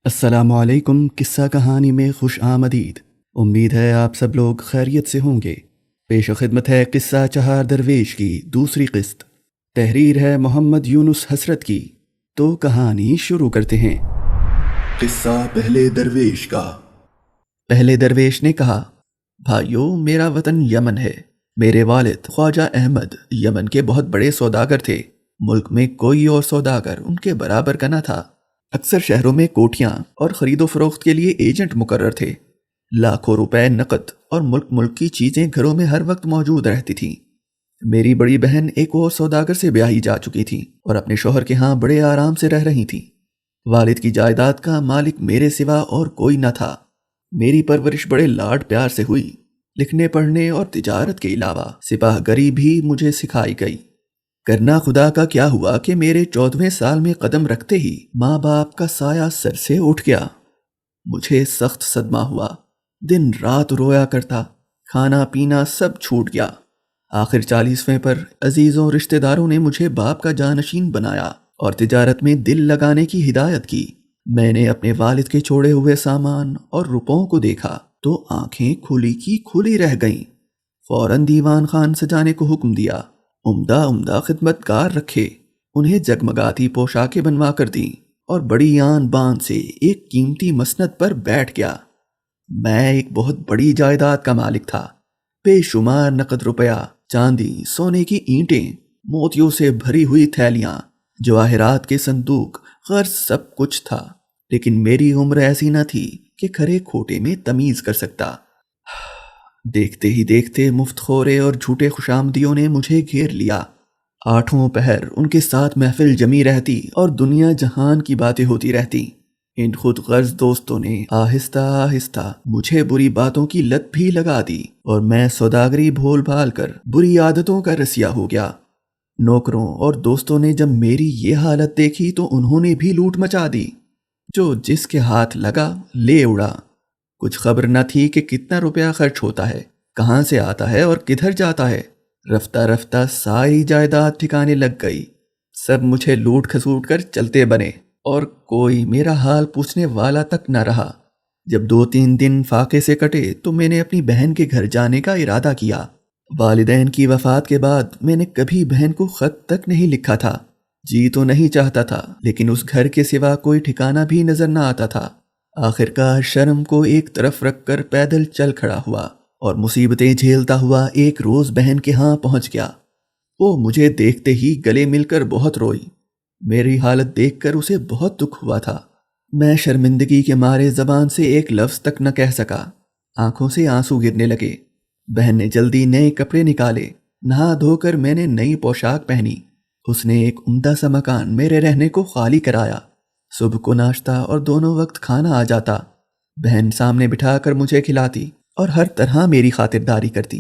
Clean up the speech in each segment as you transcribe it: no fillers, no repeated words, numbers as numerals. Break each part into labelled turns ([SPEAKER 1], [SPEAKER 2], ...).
[SPEAKER 1] السلام علیکم۔ قصہ کہانی میں خوش آمدید۔ امید ہے آپ سب لوگ خیریت سے ہوں گے۔ پیش خدمت ہے قصہ چہار درویش کی دوسری قسط۔ تحریر ہے محمد یونس حسرت کی۔ تو کہانی شروع کرتے ہیں۔ قصہ پہلے درویش کا۔ پہلے درویش نے کہا، بھائیو، میرا وطن یمن ہے۔ میرے والد خواجہ احمد یمن کے بہت بڑے سوداگر تھے۔ ملک میں کوئی اور سوداگر ان کے برابر کا نہ تھا۔ اکثر شہروں میں کوٹھیاں اور خرید و فروخت کے لیے ایجنٹ مقرر تھے۔ لاکھوں روپے نقد اور ملک کی چیزیں گھروں میں ہر وقت موجود رہتی تھیں۔ میری بڑی بہن ایک اور سوداگر سے بیاہی جا چکی تھی اور اپنے شوہر کے ہاں بڑے آرام سے رہ رہی تھی۔ والد کی جائیداد کا مالک میرے سوا اور کوئی نہ تھا۔ میری پرورش بڑے لاڈ پیار سے ہوئی۔ لکھنے پڑھنے اور تجارت کے علاوہ سپاہ گری بھی مجھے سکھائی گئی۔ کرنا خدا کا کیا ہوا کہ میرے 14ویں سال میں قدم رکھتے ہی ماں باپ کا سایہ سر سے اٹھ گیا۔ مجھے سخت صدمہ ہوا۔ دن رات رویا کرتا، کھانا پینا سب چھوٹ گیا۔ آخر 40ویں پر عزیزوں رشتہ داروں نے مجھے باپ کا جانشین بنایا اور تجارت میں دل لگانے کی ہدایت کی۔ میں نے اپنے والد کے چھوڑے ہوئے سامان اور روپوں کو دیکھا تو آنکھیں کھلی کی کھلی رہ گئیں۔ فوراً دیوان خان سجانے کو حکم دیا۔ عمدہ خدمتگار رکھے، انہیں جگمگاتی پوشاکیں بنوا کر دیں اور بڑی آن بان سے ایک قیمتی مسند پر بیٹھ گیا۔ میں ایک بہت بڑی جائیداد کا مالک تھا۔ بے شمار نقد روپیہ، چاندی، سونے کی اینٹیں، موتیوں سے بھری ہوئی تھیلیاں، جواہرات کے صندوق، غرض سب کچھ تھا، لیکن میری عمر ایسی نہ تھی کہ کھرے کھوٹے میں تمیز کر سکتا۔ دیکھتے ہی دیکھتے مفت خورے اور جھوٹے خوشامدیوں نے مجھے گھیر لیا۔ 8 پہر ان کے ساتھ محفل جمی رہتی اور دنیا جہان کی باتیں ہوتی رہتی۔ ان خود غرض دوستوں نے آہستہ آہستہ مجھے بری باتوں کی لت بھی لگا دی اور میں سوداگری بھول بھال کر بری عادتوں کا رسیا ہو گیا۔ نوکروں اور دوستوں نے جب میری یہ حالت دیکھی تو انہوں نے بھی لوٹ مچا دی۔ جو جس کے ہاتھ لگا لے اڑا۔ کچھ خبر نہ تھی کہ کتنا روپیہ خرچ ہوتا ہے، کہاں سے آتا ہے اور کدھر جاتا ہے۔ رفتہ رفتہ ساری جائیداد ٹھکانے لگ گئی۔ سب مجھے لوٹ کھسوٹ کر چلتے بنے اور کوئی میرا حال پوچھنے والا تک نہ رہا۔ جب 2-3 دن فاقے سے کٹے تو میں نے اپنی بہن کے گھر جانے کا ارادہ کیا۔ والدین کی وفات کے بعد میں نے کبھی بہن کو خط تک نہیں لکھا تھا۔ جی تو نہیں چاہتا تھا، لیکن اس گھر کے سوا کوئی ٹھکانہ بھی نظر نہ آتا تھا۔ آخرکار شرم کو ایک طرف رکھ کر پیدل چل کھڑا ہوا اور مصیبتیں جھیلتا ہوا ایک روز بہن کے ہاں پہنچ گیا۔ وہ مجھے دیکھتے ہی گلے مل کر بہت روئی۔ میری حالت دیکھ کر اسے بہت دکھ ہوا تھا۔ میں شرمندگی کے مارے زبان سے ایک لفظ تک نہ کہہ سکا۔ آنکھوں سے آنسو گرنے لگے۔ بہن نے جلدی نئے کپڑے نکالے۔ نہا دھو کر میں نے نئی پوشاک پہنی۔ اس نے ایک عمدہ سا مکان میرے رہنے کو خالی کرایا۔ صبح کو ناشتہ اور دونوں وقت کھانا آ جاتا۔ بہن سامنے بٹھا کر مجھے کھلاتی اور ہر طرح میری خاطرداری کرتی۔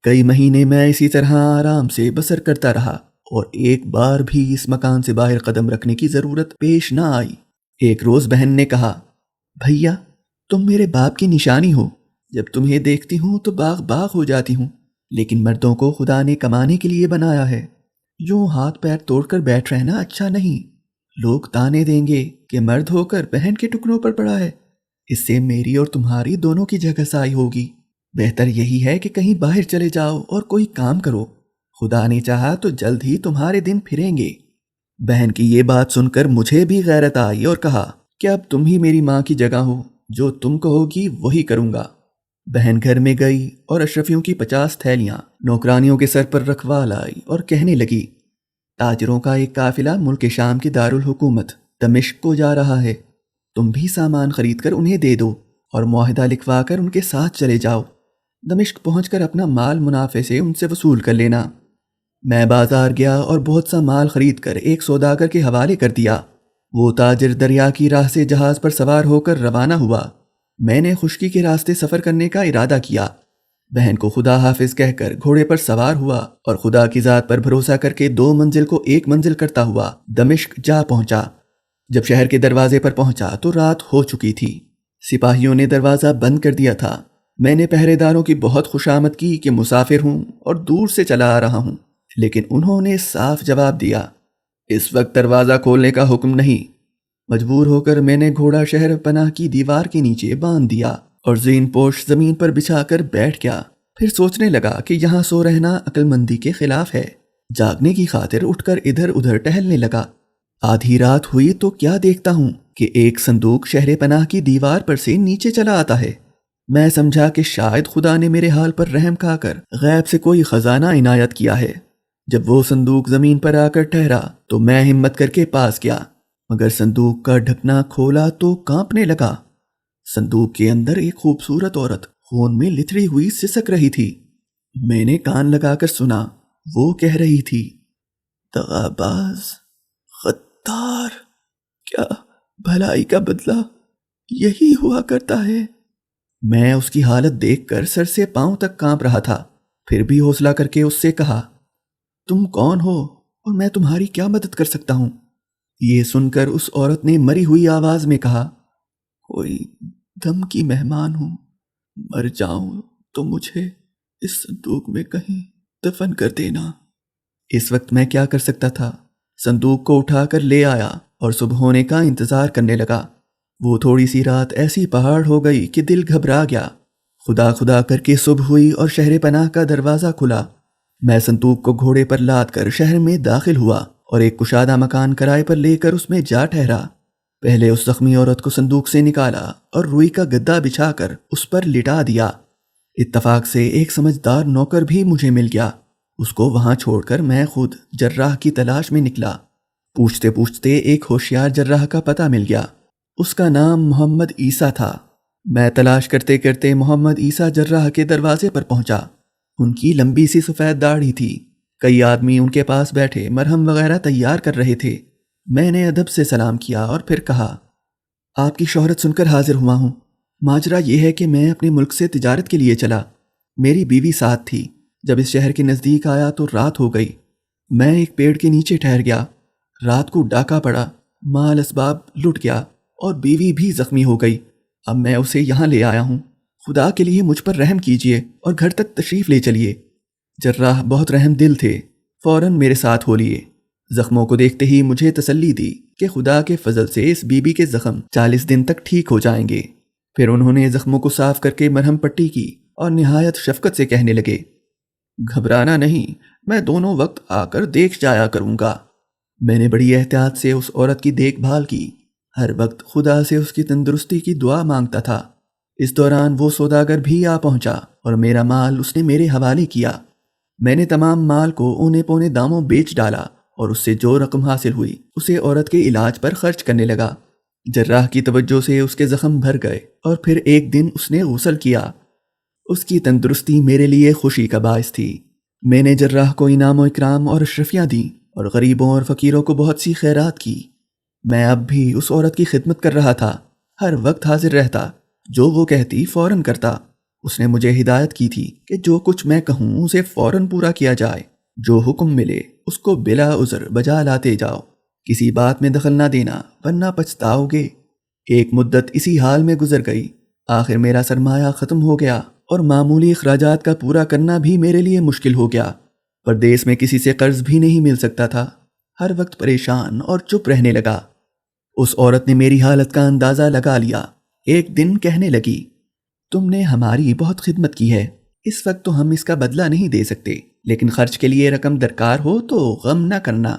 [SPEAKER 1] کئی مہینے میں اسی طرح آرام سے بسر کرتا رہا اور ایک بار بھی اس مکان سے باہر قدم رکھنے کی ضرورت پیش نہ آئی۔ ایک روز بہن نے کہا، بھیا، تم میرے باپ کی نشانی ہو۔ جب تمہیں دیکھتی ہوں تو باغ باغ ہو جاتی ہوں، لیکن مردوں کو خدا نے کمانے کے لیے بنایا ہے۔ یوں ہاتھ پیر توڑ کر بیٹھ رہنا اچھا نہیں۔ لوگ تانے دیں گے کہ مرد ہو کر بہن کے ٹکڑوں پر پڑا ہے۔ اس سے میری اور تمہاری دونوں کی جگہ سائی ہوگی۔ بہتر یہی ہے کہ کہیں باہر چلے جاؤ اور کوئی کام کرو۔ خدا نے چاہا تو جلد ہی تمہارے دن پھریں گے۔ بہن کی یہ بات سن کر مجھے بھی غیرت آئی اور کہا کہ اب تم ہی میری ماں کی جگہ ہو، جو تم کہو گی وہی کروں گا۔ بہن گھر میں گئی اور اشرفیوں کی 50 تھیلیاں نوکرانیوں کے سر پر رکھوا لائی اور کہنے لگی، تاجروں کا ایک قافلہ ملک شام کی دارالحکومت دمشق کو جا رہا ہے۔ تم بھی سامان خرید کر انہیں دے دو اور معاہدہ لکھوا کر ان کے ساتھ چلے جاؤ۔ دمشق پہنچ کر اپنا مال منافع سے ان سے وصول کر لینا۔ میں بازار گیا اور بہت سا مال خرید کر ایک سوداگر کے حوالے کر دیا۔ وہ تاجر دریا کی راہ سے جہاز پر سوار ہو کر روانہ ہوا۔ میں نے خشکی کے راستے سفر کرنے کا ارادہ کیا۔ بہن کو خدا حافظ کہہ کر گھوڑے پر سوار ہوا اور خدا کی ذات پر بھروسہ کر کے 2 منزل کو 1 منزل کرتا ہوا دمشق جا پہنچا۔ جب شہر کے دروازے پر پہنچا تو رات ہو چکی تھی۔ سپاہیوں نے دروازہ بند کر دیا تھا۔ میں نے پہرے داروں کی بہت خوشامد کی کہ مسافر ہوں اور دور سے چلا آ رہا ہوں، لیکن انہوں نے صاف جواب دیا، اس وقت دروازہ کھولنے کا حکم نہیں۔ مجبور ہو کر میں نے گھوڑا شہر پناہ کی دیوار کے نیچے باندھ دیا اور زین پوش زمین پر بچھا کر بیٹھ گیا۔ پھر سوچنے لگا کہ یہاں سو رہنا عقل مندی کے خلاف ہے۔ جاگنے کی خاطر اٹھ کر ادھر ادھر ٹہلنے لگا۔ آدھی رات ہوئی تو کیا دیکھتا ہوں کہ ایک صندوق شہر پناہ کی دیوار پر سے نیچے چلا آتا ہے۔ میں سمجھا کہ شاید خدا نے میرے حال پر رحم کھا کر غیب سے کوئی خزانہ عنایت کیا ہے۔ جب وہ صندوق زمین پر آ کر ٹھہرا تو میں ہمت کر کے پاس گیا، مگر صندوق کا ڈھکنا کھولا تو کانپنے لگا۔ صندوق کے اندر ایک خوبصورت عورت خون میں لتھڑی ہوئی سسک رہی تھی۔ میں نے کان لگا کر سنا، وہ کہہ رہی تھی، دغاباز، غدار، کیا بھلائی کا بدلہ یہی ہوا کرتا ہے۔ میں اس کی حالت دیکھ کر سر سے پاؤں تک کانپ رہا تھا، پھر بھی حوصلہ کر کے اس سے کہا، تم کون ہو اور میں تمہاری کیا مدد کر سکتا ہوں؟ یہ سن کر اس عورت نے مری ہوئی آواز میں کہا، کوئی غم کی مہمان ہوں، مر جاؤں تو مجھے اس صندوق میں کہیں دفن کر دینا۔ اس وقت میں کیا کر سکتا تھا؟ صندوق کو اٹھا کر لے آیا اور صبح ہونے کا انتظار کرنے لگا۔ وہ تھوڑی سی رات ایسی پہاڑ ہو گئی کہ دل گھبرا گیا۔ خدا خدا کر کے صبح ہوئی اور شہر پناہ کا دروازہ کھلا۔ میں صندوق کو گھوڑے پر لاد کر شہر میں داخل ہوا اور ایک کشادہ مکان کرائے پر لے کر اس میں جا ٹھہرا۔ پہلے اس زخمی عورت کو صندوق سے نکالا اور روئی کا گدا بچھا کر اس پر لٹا دیا۔ اتفاق سے ایک سمجھدار نوکر بھی مجھے مل گیا۔ اس کو وہاں چھوڑ کر میں خود جراح کی تلاش میں نکلا۔ پوچھتے پوچھتے ایک ہوشیار جراح کا پتہ مل گیا۔ اس کا نام محمد عیسیٰ تھا۔ میں تلاش کرتے کرتے محمد عیسیٰ جراح کے دروازے پر پہنچا۔ ان کی لمبی سی سفید داڑھی تھی۔ کئی آدمی ان کے پاس بیٹھے مرہم وغیرہ تیار کر رہے تھے۔ میں نے ادب سے سلام کیا اور پھر کہا، آپ کی شہرت سن کر حاضر ہوا ہوں۔ ماجرا یہ ہے کہ میں اپنے ملک سے تجارت کے لیے چلا۔ میری بیوی ساتھ تھی۔ جب اس شہر کے نزدیک آیا تو رات ہو گئی۔ میں ایک پیڑ کے نیچے ٹھہر گیا۔ رات کو ڈاکہ پڑا، مال اسباب لٹ گیا اور بیوی بھی زخمی ہو گئی۔ اب میں اسے یہاں لے آیا ہوں۔ خدا کے لیے مجھ پر رحم کیجیے اور گھر تک تشریف لے چلیے۔ جراح بہت رحم دل تھے، فوراً میرے ساتھ ہو لیے۔ زخموں کو دیکھتے ہی مجھے تسلی دی کہ خدا کے فضل سے اس بیوی کے زخم 40 دن تک ٹھیک ہو جائیں گے۔ پھر انہوں نے زخموں کو صاف کر کے مرہم پٹی کی اور نہایت شفقت سے کہنے لگے، گھبرانا نہیں، میں دونوں وقت آ کر دیکھ جایا کروں گا۔ میں نے بڑی احتیاط سے اس عورت کی دیکھ بھال کی، ہر وقت خدا سے اس کی تندرستی کی دعا مانگتا تھا۔ اس دوران وہ سوداگر بھی آ پہنچا اور میرا مال اس نے میرے حوالے کیا۔ میں نے تمام مال کو اونے پونے داموں بیچ ڈالا اور اس سے جو رقم حاصل ہوئی اسے عورت کے علاج پر خرچ کرنے لگا۔ جراح کی توجہ سے اس کے زخم بھر گئے اور پھر ایک دن اس نے غسل کیا۔ اس کی تندرستی میرے لیے خوشی کا باعث تھی۔ میں نے جراح کو انعام و اکرام اور اشرفیاں دیں اور غریبوں اور فقیروں کو بہت سی خیرات کی۔ میں اب بھی اس عورت کی خدمت کر رہا تھا، ہر وقت حاضر رہتا، جو وہ کہتی فوراً کرتا۔ اس نے مجھے ہدایت کی تھی کہ جو کچھ میں کہوں اسے فوراً پورا کیا جائے، جو حکم ملے اس کو بلا عذر بجا لاتے جاؤ، کسی بات میں دخل نہ دینا ورنہ پچھتاؤ گے۔ ایک مدت اسی حال میں گزر گئی۔ آخر میرا سرمایہ ختم ہو گیا اور معمولی اخراجات کا پورا کرنا بھی میرے لیے مشکل ہو گیا۔ پردیس میں کسی سے قرض بھی نہیں مل سکتا تھا۔ ہر وقت پریشان اور چپ رہنے لگا۔ اس عورت نے میری حالت کا اندازہ لگا لیا۔ ایک دن کہنے لگی، تم نے ہماری بہت خدمت کی ہے، اس وقت تو ہم اس کا بدلہ نہیں دے سکتے، لیکن خرچ کے لیے رقم درکار ہو تو غم نہ کرنا،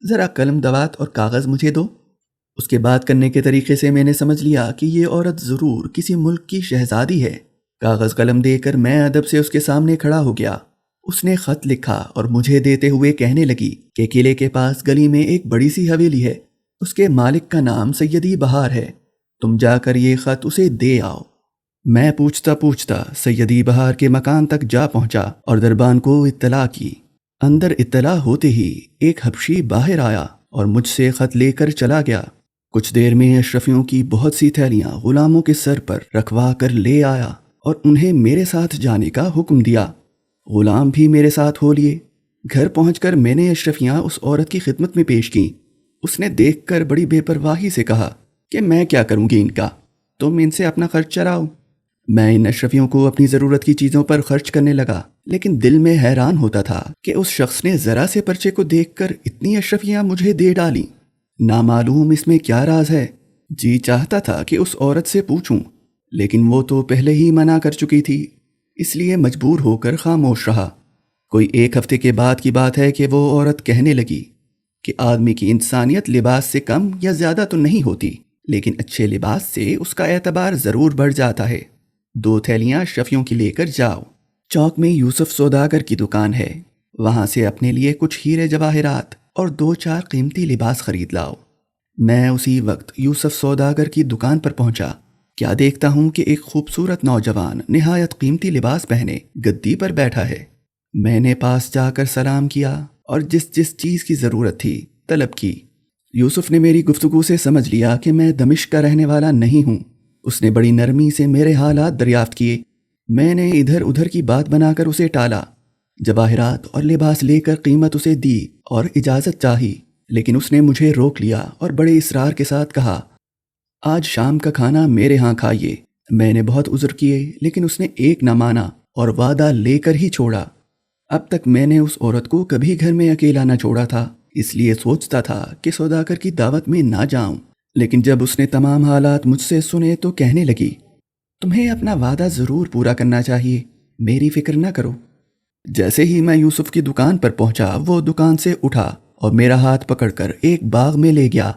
[SPEAKER 1] ذرا قلم دوات اور کاغذ مجھے دو۔ اس کے بات کرنے کے طریقے سے میں نے سمجھ لیا کہ یہ عورت ضرور کسی ملک کی شہزادی ہے۔ کاغذ قلم دے کر میں ادب سے اس کے سامنے کھڑا ہو گیا۔ اس نے خط لکھا اور مجھے دیتے ہوئے کہنے لگی کہ قلعے کے پاس گلی میں ایک بڑی سی حویلی ہے، اس کے مالک کا نام سیدی بہار ہے، تم جا کر یہ خط اسے دے آؤ۔ میں پوچھتا پوچھتا سیدی بہار کے مکان تک جا پہنچا اور دربان کو اطلاع کی۔ اندر اطلاع ہوتے ہی ایک حبشی باہر آیا اور مجھ سے خط لے کر چلا گیا۔ کچھ دیر میں اشرفیوں کی بہت سی تھیلیاں غلاموں کے سر پر رکھوا کر لے آیا اور انہیں میرے ساتھ جانے کا حکم دیا۔ غلام بھی میرے ساتھ ہو لیے۔ گھر پہنچ کر میں نے اشرفیاں اس عورت کی خدمت میں پیش کیں۔ اس نے دیکھ کر بڑی بے پرواہی سے کہا کہ میں کیا کروں گی ان کا، تم ان سے اپنا خرچ چراؤ۔ میں ان اشرفیوں کو اپنی ضرورت کی چیزوں پر خرچ کرنے لگا، لیکن دل میں حیران ہوتا تھا کہ اس شخص نے ذرا سے پرچے کو دیکھ کر اتنی اشرفیاں مجھے دے ڈالیں۔ نامعلوم اس میں کیا راز ہے؟ جی چاہتا تھا کہ اس عورت سے پوچھوں، لیکن وہ تو پہلے ہی منع کر چکی تھی، اس لیے مجبور ہو کر خاموش رہا۔ کوئی 1 ہفتے کے بعد کی بات ہے کہ وہ عورت کہنے لگی کہ آدمی کی انسانیت لباس سے کم یا زیادہ تو نہیں ہوتی، لیکن اچھے لباس سے اس کا اعتبار ضرور بڑھ جاتا ہے۔ 2 تھیلیاں شفیوں کی لے کر جاؤ۔ چوک میں یوسف سوداگر کی دکان ہے، وہاں سے اپنے لیے کچھ ہیرے جواہرات اور 2-4 قیمتی لباس خرید لاؤ۔ میں اسی وقت یوسف سوداگر کی دکان پر پہنچا۔ کیا دیکھتا ہوں کہ ایک خوبصورت نوجوان نہایت قیمتی لباس پہنے گدی پر بیٹھا ہے۔ میں نے پاس جا کر سلام کیا اور جس چیز کی ضرورت تھی طلب کی۔ یوسف نے میری گفتگو سے سمجھ لیا کہ میں دمشق کا رہنے والا نہیں ہوں۔ اس نے بڑی نرمی سے میرے حالات دریافت کیے۔ میں نے ادھر ادھر کی بات بنا کر اسے ٹالا، جواہرات اور لباس لے کر قیمت اسے دی اور اجازت چاہی، لیکن اس نے مجھے روک لیا اور بڑے اصرار کے ساتھ کہا، آج شام کا کھانا میرے ہاں کھائیے۔ میں نے بہت عذر کیے، لیکن اس نے ایک نہ مانا اور وعدہ لے کر ہی چھوڑا۔ اب تک میں نے اس عورت کو کبھی گھر میں اکیلا نہ چھوڑا تھا، اس لیے سوچتا تھا کہ سوداگر کی دعوت میں نہ جاؤں، لیکن جب اس نے تمام حالات مجھ سے سنے تو کہنے لگی، تمہیں اپنا وعدہ ضرور پورا کرنا چاہیے، میری فکر نہ کرو۔ جیسے ہی میں یوسف کی دکان پر پہنچا، وہ دکان سے اٹھا اور میرا ہاتھ پکڑ کر ایک باغ میں لے گیا۔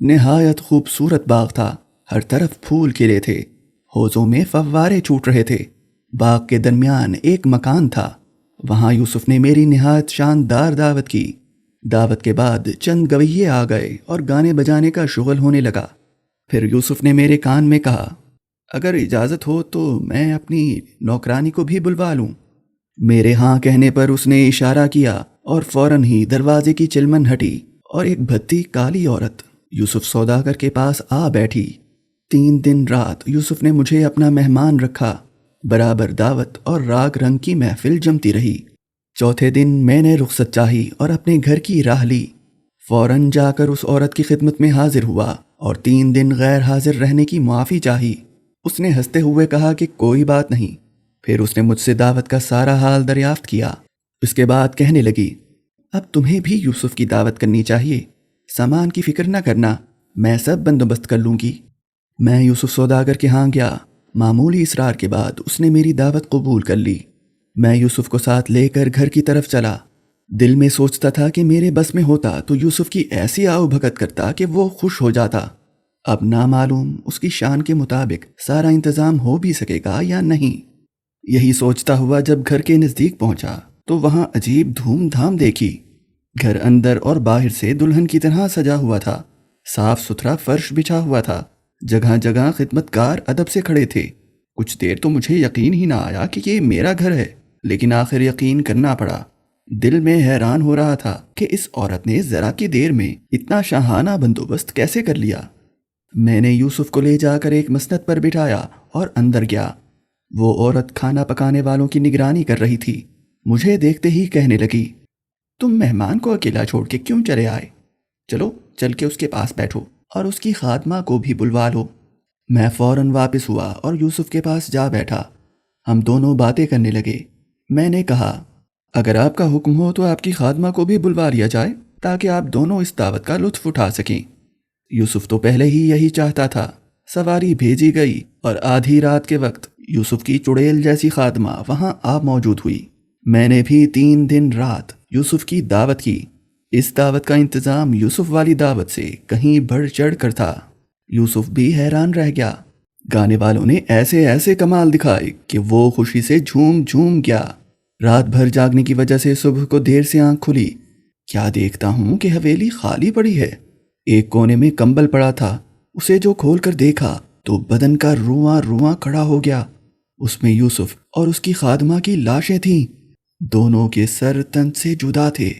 [SPEAKER 1] نہایت خوبصورت باغ تھا، ہر طرف پھول کھلے تھے، حوضوں میں فوارے چھوٹ رہے تھے۔ باغ کے درمیان ایک مکان تھا، وہاں یوسف نے میری نہایت شاندار دعوت کی۔ دعوت کے بعد چند گویے آ گئے اور گانے بجانے کا شغل ہونے لگا۔ پھر یوسف نے میرے کان میں کہا، اگر اجازت ہو تو میں اپنی نوکرانی کو بھی بلوا لوں۔ میرے ہاں کہنے پر اس نے اشارہ کیا اور فوراً ہی دروازے کی چلمن ہٹی اور ایک بھدی کالی عورت یوسف سوداگر کے پاس آ بیٹھی۔ 3 دن رات یوسف نے مجھے اپنا مہمان رکھا، برابر دعوت اور راگ رنگ کی محفل جمتی رہی۔ چوتھے دن میں نے رخصت چاہی اور اپنے گھر کی راہ لی۔ فوراً جا کر اس عورت کی خدمت میں حاضر ہوا اور 3 دن غیر حاضر رہنے کی معافی چاہی۔ اس نے ہنستے ہوئے کہا کہ کوئی بات نہیں۔ پھر اس نے مجھ سے دعوت کا سارا حال دریافت کیا۔ اس کے بعد کہنے لگی، اب تمہیں بھی یوسف کی دعوت کرنی چاہیے، سامان کی فکر نہ کرنا، میں سب بندوبست کر لوں گی۔ میں یوسف سوداگر کے ہاں گیا۔ معمولی اصرار کے بعد اس نے میری دعوت قبول کر لی۔ میں یوسف کو ساتھ لے کر گھر کی طرف چلا۔ دل میں سوچتا تھا کہ میرے بس میں ہوتا تو یوسف کی ایسی آؤ بھگت کرتا کہ وہ خوش ہو جاتا۔ اب نامعلوم اس کی شان کے مطابق سارا انتظام ہو بھی سکے گا یا نہیں۔ یہی سوچتا ہوا جب گھر کے نزدیک پہنچا تو وہاں عجیب دھوم دھام دیکھی۔ گھر اندر اور باہر سے دلہن کی طرح سجا ہوا تھا، صاف ستھرا فرش بچھا ہوا تھا، جگہ جگہ خدمتگار ادب سے کھڑے تھے۔ کچھ دیر تو مجھے یقین ہی نہ آیا کہ یہ میرا گھر ہے، لیکن آخر یقین کرنا پڑا۔ دل میں حیران ہو رہا تھا کہ اس عورت نے ذرا کی دیر میں اتنا شاہانہ بندوبست کیسے کر لیا۔ میں نے یوسف کو لے جا کر ایک مسند پر بٹھایا اور اندر گیا۔ وہ عورت کھانا پکانے والوں کی نگرانی کر رہی تھی۔ مجھے دیکھتے ہی کہنے لگی، تم مہمان کو اکیلا چھوڑ کے کیوں چلے آئے؟ چلو چل کے اس کے پاس بیٹھو اور اس کی خادمہ کو بھی بلوا لو۔ میں فوراً واپس ہوا اور یوسف کے پاس جا بیٹھا۔ ہم دونوں باتیں کرنے لگے۔ میں نے کہا، اگر آپ کا حکم ہو تو آپ کی خادمہ کو بھی بلوا لیا جائے تاکہ آپ دونوں اس دعوت کا لطف اٹھا سکیں۔ یوسف تو پہلے ہی یہی چاہتا تھا۔ سواری بھیجی گئی اور آدھی رات کے وقت یوسف کی چڑیل جیسی خادمہ وہاں آ موجود ہوئی۔ میں نے بھی 3 دن رات یوسف کی دعوت کی۔ اس دعوت کا انتظام یوسف والی دعوت سے کہیں بڑھ چڑھ کر تھا۔ یوسف بھی حیران رہ گیا۔ گانے والوں نے ایسے ایسے کمال دکھائے کہ وہ خوشی سے جھوم جھوم گیا۔ رات بھر جاگنے کی وجہ سے صبح کو دیر سے آنکھ کھلی۔ کیا دیکھتا ہوں کہ حویلی خالی پڑی ہے۔ ایک کونے میں کمبل پڑا تھا، اسے جو کھول کر دیکھا تو بدن کا رواں رواں کھڑا ہو گیا۔ اس میں یوسف اور اس کی خادمہ کی لاشیں تھیں، دونوں کے سر تن سے جدا تھے۔